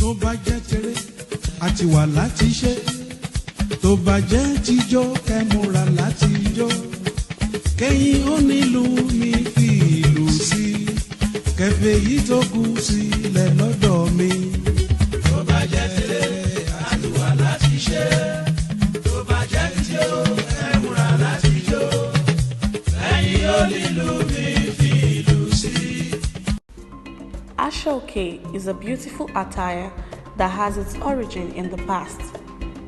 tó bá jẹ́ tèrè àti wà láti ṣe tó bá jẹ́ tijó kẹ́múra láti jó kẹ́yìn onílù mi fi ìlú sí kẹfẹ́ yìí tó kù sílẹ̀ lọ́dọ̀ mi. tó bá jẹ́ tèrè àti wà láti ṣe tó bá jẹ́ tijó kẹ́múra láti jó kẹ́yìn onílù mi fi ìlú sí. Ashoke is a beautiful attire that has its origin in the past,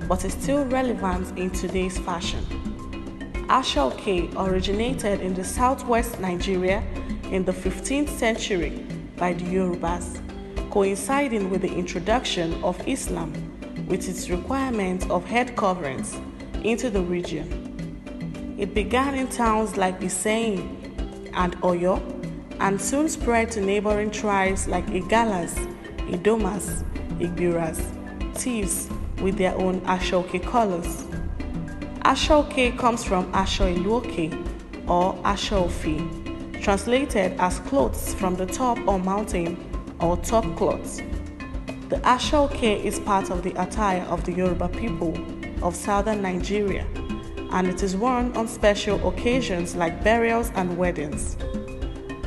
but is still relevant in today's fashion. Ashoke originated in the southwest Nigeria in the 15th century by the Yorubas, coinciding with the introduction of Islam with its requirement of head coverings into the region. It began in towns like Iseyin and Oyo, and soon spread to neighboring tribes like Igalas, Idomas, Igbiras, Thieves with their own Ashoke colors. Ashoke comes from Asho Iluoke or Ashofi, translated as clothes from the top or mountain or top cloths. The Ashoke is part of the attire of the Yoruba people of southern Nigeria, and it is worn on special occasions like burials and weddings.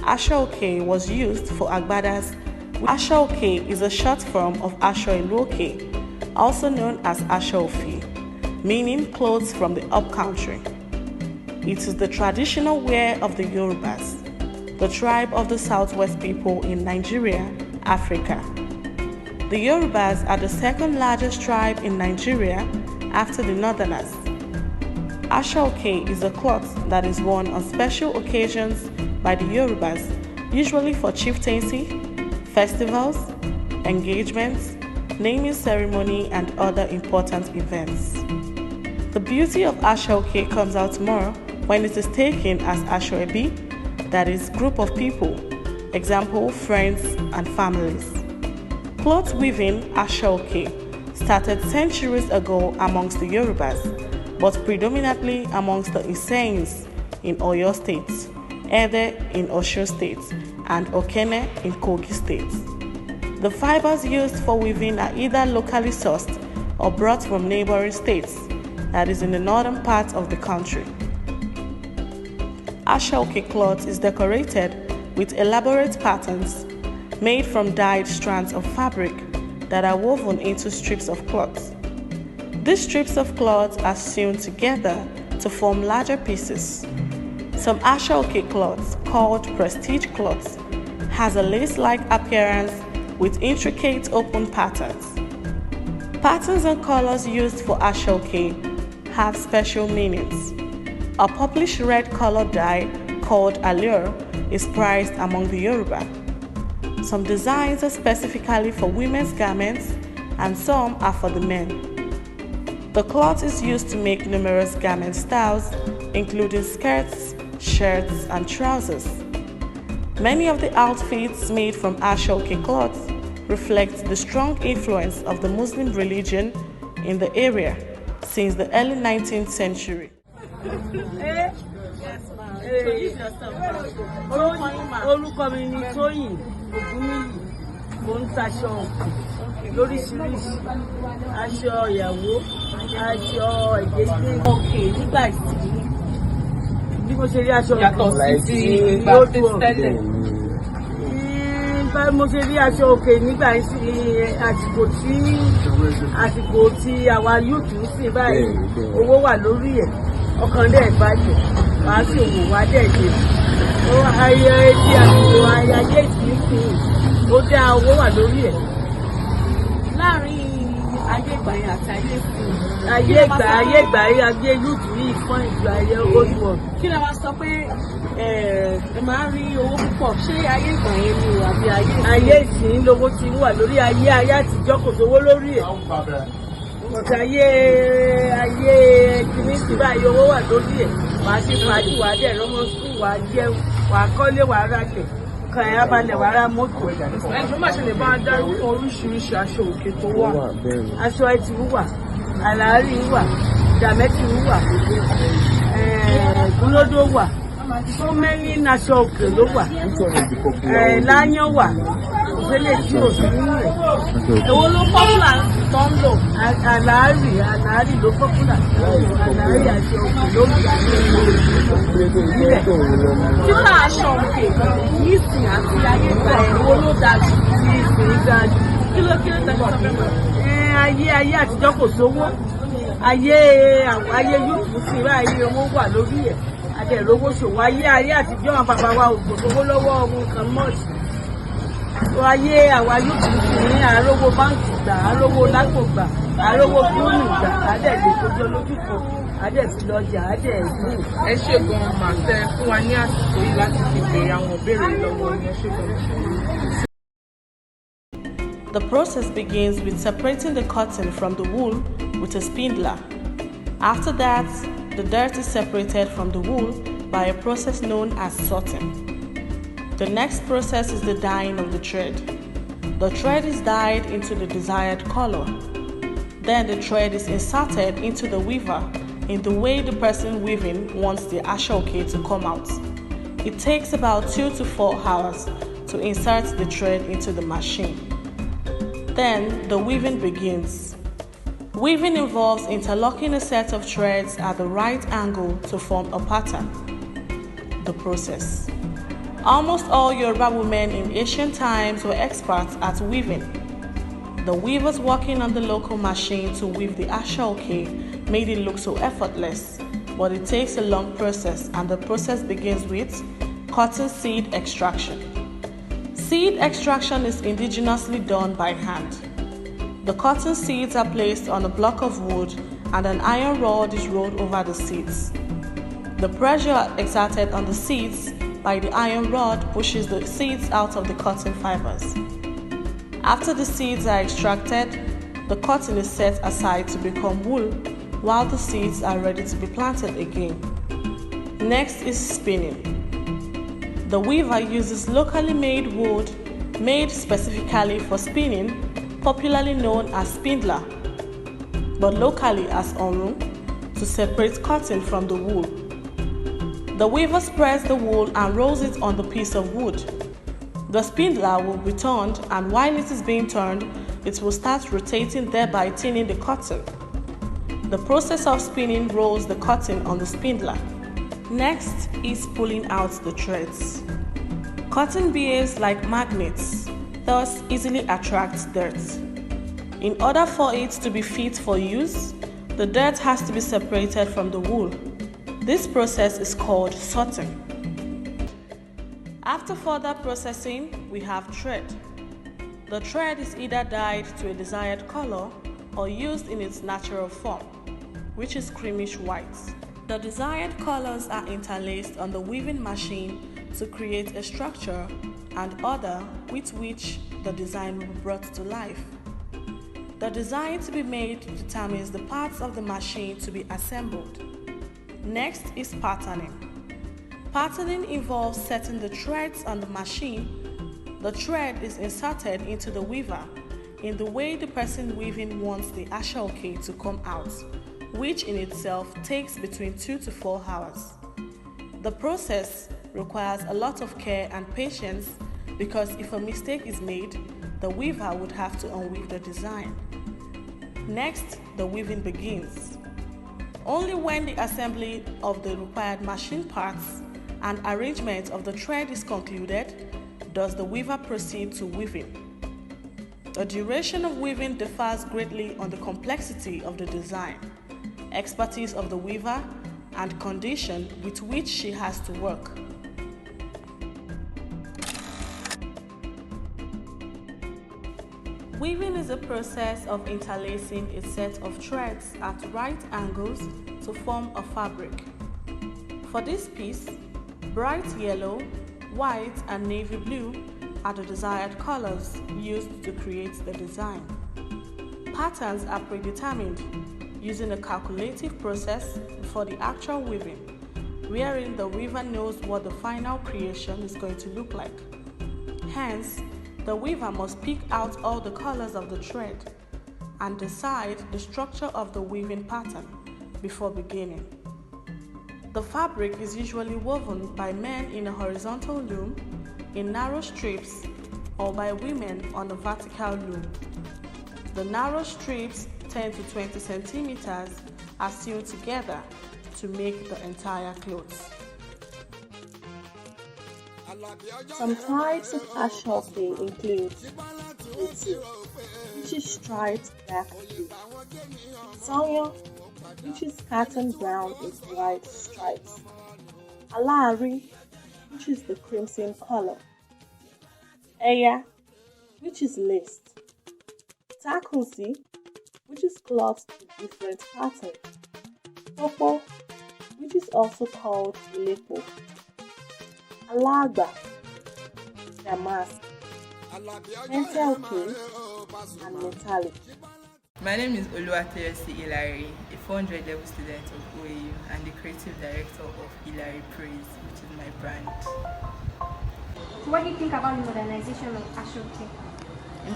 Ashoke was used for agbadas. Ashoke is a short form of Asho Iluoke, also known as Ashofi, meaning clothes from the upcountry. It is the traditional wear of the Yorubas, the tribe of the southwest people in Nigeria, Africa. The Yorubas are the second largest tribe in Nigeria after the Northerners. Ashoke is a cloth that is worn on special occasions by the Yorubas, usually for chieftaincy, festivals, engagements, naming ceremony, and other important events. The beauty of Ashoke comes out more when it is taken as Ashoebi, that is, group of people, example, friends and families. Cloth weaving Ashoke started centuries ago amongst the Yorubas, but predominantly amongst the Iseyins in Oyo State, Ede in Osun State, and Okene in Kogi State. The fibers used for weaving are either locally sourced or brought from neighboring states, that is in the northern part of the country. Ashoke cloth is decorated with elaborate patterns made from dyed strands of fabric that are woven into strips of cloth. These strips of cloth are sewn together to form larger pieces. Some Ashoke cloths, called prestige cloths, has a lace-like appearance with intricate open patterns. Patterns and colors used for Ashoke have special meanings. A purplish red color dye called allure is prized among the Yoruba. Some designs are specifically for women's garments and some are for the men. The cloth is used to make numerous garment styles, including skirts, shirts, and trousers. Many of the outfits made from Ashoke cloth reflect the strong influence of the Muslim religion in the area since the early 19th century. Orúkọ mi ni Tóyìn Ògúnníyì, mo ń taṣọ lóríṣiríṣi, aṣọ ìyàwó, aṣọ ìgbésẹ̀. Nígbà tí bí mo ṣe rí aṣọ yàtọ̀ sí ti ìgbà tẹ́lẹ̀. Mo ṣe rí aṣọ òkè nígbà àsìkò tí àwa yúùtù ń sìn báyìí, owó wà lórí ẹ̀, ọkàn dẹ̀ balẹ̀, wàá sì wò wá dẹ̀ ṣe. Ayé tí àsìkò ayé ìsìn ó dá owó wà lórí ẹ̀. Láàárín ayé ìgbà yẹn àti ayé ìsìn. Ayé ìgbà ayé yúùtù yìí fún ìgbà ayé old world. Kí ni a máa sọ pé ẹ máa ń rí owó púpọ̀? Ṣé ayé ìgbà yẹn ni o àbí ayé ìsìn lówó ti wà lórí ayé àtijọ́ kò sówó lórí ẹ̀. Ọ̀tá ayé kìíní ti báyìí owó wà lórí ẹ̀. Wàá ṣe fàájì, wàá dẹ̀ rọ́mọ sùn, wàá jẹun, wàá kọ́lé, wàá rákẹ̀, kan ẹ̀ abalẹ̀, wàá ra mọ́tò. Ẹ̀sùn máa ṣe lè bá dárúkọ oríṣiríṣi aṣọ òkè tó wà. Aṣọ ẹtì wà, àlàárí wà, ìdàmẹ́tì wà, gúlódó wà. So many national òkè ló wà, láyán wà, sílẹ̀ tí ò sí nínú ẹ̀. Èwo ló pọ́pùlà tó ń lò? Àlárì ló pọ́pùlà. Àlárì àti òkè ló ń gbà nílẹ̀. Kí ló aṣọ òkè yìí sìn àti ayé ìgbà èwo ló dájú sí ìsìn dájú? Kí ló tẹ̀sán fẹ́ mọ̀? Ayé àtijọ́ kò sówó. Ayé yóò sí báyìí owó wà lórí ẹ̀. Adẹ̀rówó ṣòwò ayé àtijọ́ àwọn bàbá wa ò gbòdówó lọ́wọ́ ọmọ kan mọ́ọ̀sì. Ayé àwa yóò tún sí ní àrówó báńkì gbà, àrówó lápò gbà, àrówó fúlùmù gbà, àdẹ̀ lè kójọ lójú kan, àdẹ̀ fi lọ́jà, àdẹ̀ ìlú. Ẹ ṣe gan-an mà tẹ fún wa ní àsìkò yìí láti fi béèrè àwọn ìbéèrè lọ́wọ́ yẹn ṣe gan-an. The process begins with separating the cotton from the wool with a spindler. After that, the dirt is separated from the wool by a process known as sorting. The next process is the dyeing of the thread. The thread is dyed into the desired color. Then the thread is inserted into the weaver in the way the person weaving wants the ashoke to come out. It takes about 2 to 4 hours to insert the thread into the machine. Then the weaving begins. Weaving involves interlocking a set of threads at the right angle to form a pattern. The process. Almost all Yoruba women in ancient times were experts at weaving. The weavers working on the local machine to weave the ashoke made it look so effortless, but it takes a long process, and the process begins with cotton seed extraction. Seed extraction is indigenously done by hand. The cotton seeds are placed on a block of wood and an iron rod is rolled over the seeds. The pressure exerted on the seeds by the iron rod pushes the seeds out of the cotton fibers. After the seeds are extracted, the cotton is set aside to become wool while the seeds are ready to be planted again. Next is spinning. The weaver uses locally made wood made specifically for spinning, popularly known as spindler, but locally as onru, to separate cotton from the wool. The weaver spreads the wool and rolls it on the piece of wood. The spindler will be turned, and while it is being turned, it will start rotating, thereby thinning the cotton. The process of spinning rolls the cotton on the spindler. Next is pulling out the threads. Cotton behaves like magnets, thus easily attracts dirt. In order for it to be fit for use, the dirt has to be separated from the wool. This process is called sorting. After further processing, we have thread. The thread is either dyed to a desired color or used in its natural form, which is creamish white. The desired colors are interlaced on the weaving machine to create a structure and order with which the design will be brought to life. The design to be made determines the parts of the machine to be assembled. Next is patterning. Patterning involves setting the threads on the machine. The thread is inserted into the weaver in the way the person weaving wants the ashoke to come out, which in itself takes between 2 to 4 hours. The process requires a lot of care and patience because if a mistake is made, the weaver would have to unweave the design. Next, the weaving begins. Only when the assembly of the required machine parts and arrangement of the thread is concluded does the weaver proceed to weaving. The duration of weaving differs greatly on the complexity of the design, expertise of the weaver, and condition with which she has to work. Weaving is a process of interlacing a set of threads at right angles to form a fabric. For this piece, bright yellow, white, and navy blue are the desired colors used to create the design. Patterns are predetermined using a calculative process before the actual weaving, wherein the weaver knows what the final creation is going to look like. Hence, the weaver must pick out all the colors of the thread and decide the structure of the weaving pattern before beginning. The fabric is usually woven by men in a horizontal loom in narrow strips or by women on a vertical loom. The narrow strips, 10 to 20 centimeters, are sewn together to make the entire clothes. Some types of ashoke include utu, which is striped black blue, sonya, which is cotton brown with white stripes, alari, which is the crimson color, eya, which is laced, takusi, which is cloth with different patterns, popo, which is also called ilepo, alagba, damask, mentalke, and metallic. My name is Oluwatoyosi Ilari, a 400 level student of OAU and the creative director of Ilari Praise, which is my brand. So what do you think about the modernization of ashoke?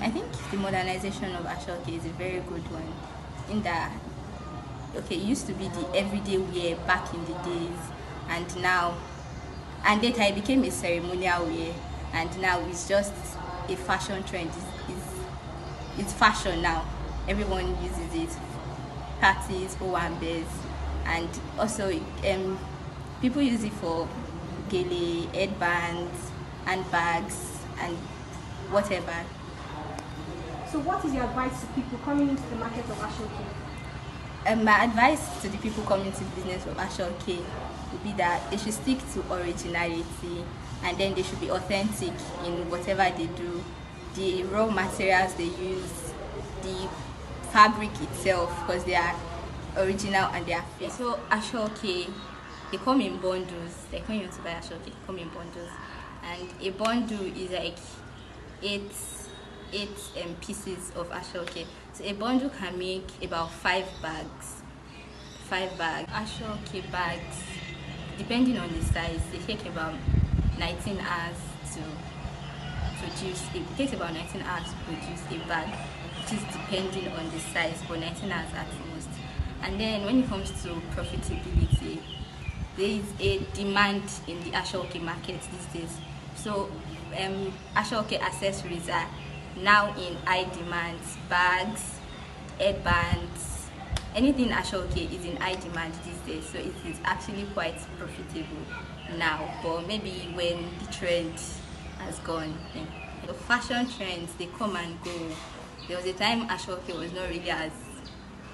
I think the modernization of ashoke is a very good one. In that, it used to be the everyday wear back in the days, and now, and later it became a ceremonial wear, and now it's just a fashion trend. It's fashion now. Everyone uses it, parties, owambes, and also people use it for gele, headbands, handbags, and whatever. So what is your advice to people coming into the market of ashoke? My advice to the people coming to the business of ashoke would be that they should stick to originality, and then they should be authentic in whatever they do. The raw materials they use, the fabric itself, because they are original and they are fake. So ashoke, they come in bundles. Like when you want to buy ashoke, they come in bundles, and a bundle is like eight pieces of ashoke. So a bundle can make about 5 bags. Ashoke bags, depending on the size, they take about 19 hours to produce. It takes about 19 hours to produce a bag, which is depending on the size, but 19 hours at most. And then when it comes to profitability, there is a demand in the ashoke market these days. So ashoke accessories are now in high demand. Bags, headbands, anything ashoke is in high demand these days. So it is actually quite profitable now, but maybe when the trend has gone. The fashion trends, they come and go. There was a time ashoke was not really as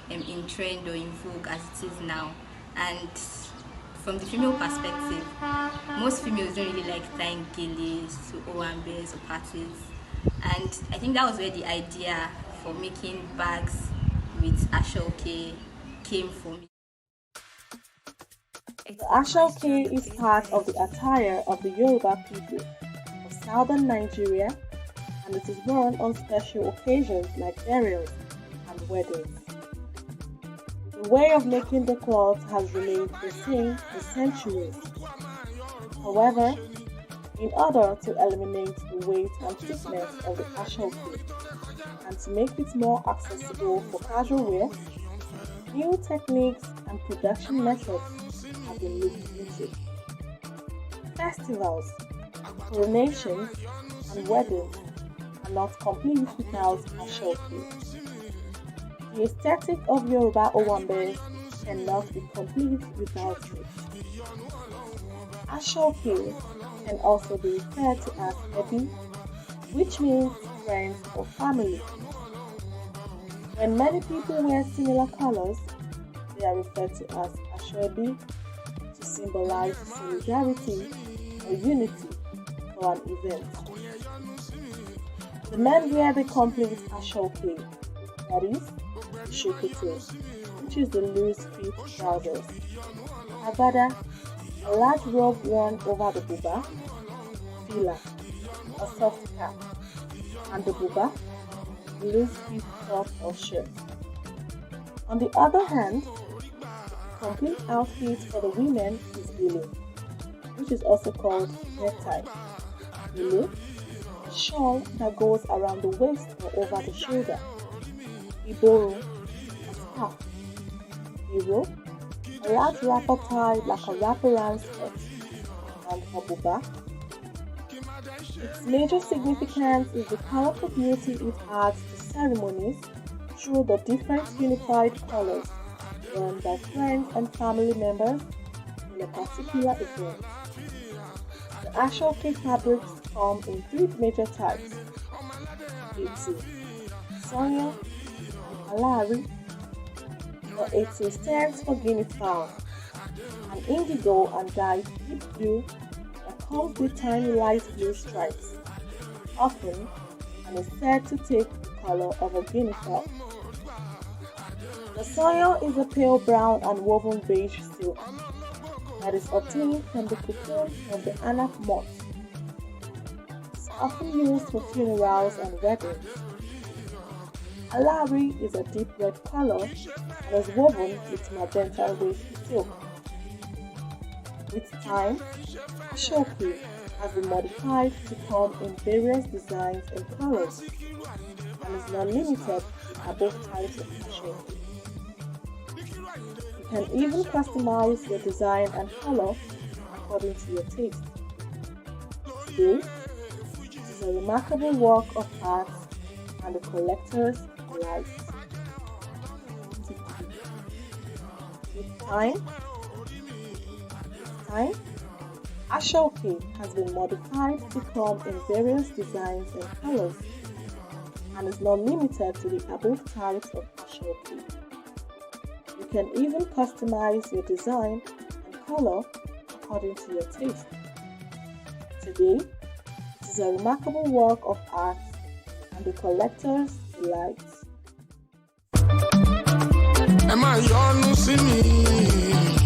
in trend or in vogue as it is now. And from the female perspective, most females don't really like tying geles to owambes or parties. And I think that was where the idea for making bags with ashoke came from. The ashoke is part of the attire of the Yoruba people of southern Nigeria, and it is worn on special occasions like burials and weddings. The way of making the cloth has remained the same for centuries. However, in order to eliminate the weight and thickness of the ashoke and to make it more accessible for casual wear, new techniques and production methods have been looked into. Festivals, coronations, and weddings are not complete without ashoke. The aesthetic of Yoruba owambes cannot be complete without it. Ashoke can also be referred to as ebi, which means friends or family. When many people wear similar colors, they are referred to as ashoebi to symbolize solidarity or unity for an event. The men wear the complete ashoke, that is, shokoto, which is the loose fit trousers, agbada, a large robe worn over the buba, fila, a soft cap, and the buba, a loose fit top or shirt. On the other hand, the complete outfit for the women is gele, which is also called necktie. Gele, a shawl that goes around the waist or over the shoulder. Iboro, a scarf. Iro, a large wrapper tied like a wraparound skirt, and a buba, Its major significance is the colorful beauty it adds to ceremonies through the different unified colors worn by friends and family members in a particular event. The Ashoke fabrics come in three major types: Etu, Sonia, and Alari. The Etu stands for Guinea fowl, an indigo and dyed deep blue that comes with tiny light blue stripes, often, and is said to take the color of a guinea fowl. The soil is a pale brown and woven beige silk that is obtained from the cocoon of the anak moth. It's often used for funerals and weddings. Alari is a deep red color and is woven with magenta red silk. With time, Ashoke has been modified to come in various designs and colors and is not limited to above types of Ashoke. You can even customize your design and color according to your taste. Today, it is a remarkable work of art and a collector's delight. With time, Ashoke has been modified to come in various designs and colors and is not limited to the above types of Ashoke. You can even customize your design and color according to your taste. Today, it is a remarkable work of art and the collector's delight. Am I on to see me?